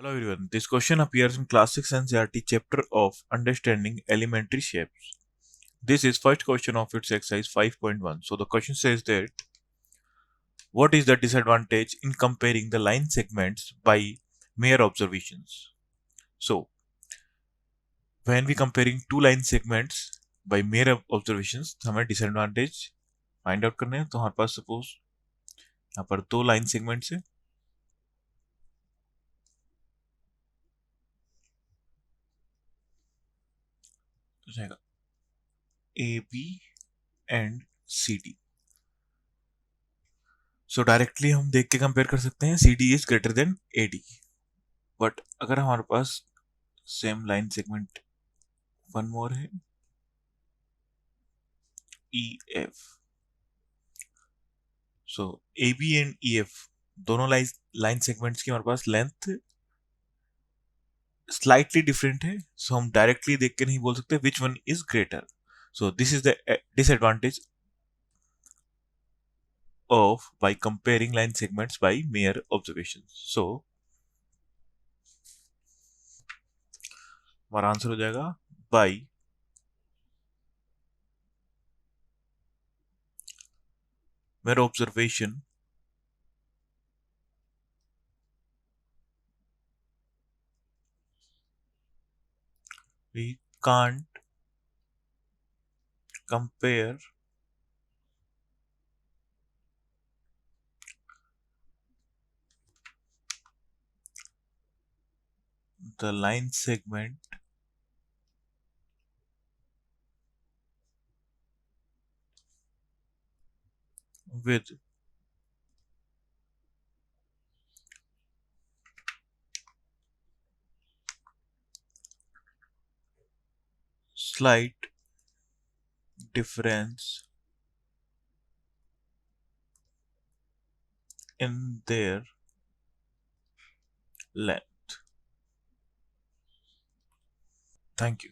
Hello everyone. This question appears in Classics NCERT chapter of Understanding Elementary Shapes. This is first question of its exercise 5.1. So the question says that what is the disadvantage in comparing the line segments by mere observations? So when we comparing two line segments by mere observations, हमें disadvantage find out करने हैं. तो हमारे पास suppose यहाँ पर दो line segments है. तो जाएगा AB and CD. So directly हम देख के कंपेयर कर सकते हैं C D is greater than A D. But अगर हमारे पास same line segment one more है E F. So A B and E F दोनों लाइन सेगमेंट्स की हमारे पास लेंथ स्लाइटली डिफरेंट है. सो हम डायरेक्टली देख के नहीं बोल सकते which one is greater. So this is the disadvantage of by comparing line segments by mere observations. So हमारा आंसर हो जाएगा by mere observation we can't compare the line segment with slight difference in their length. Thank you.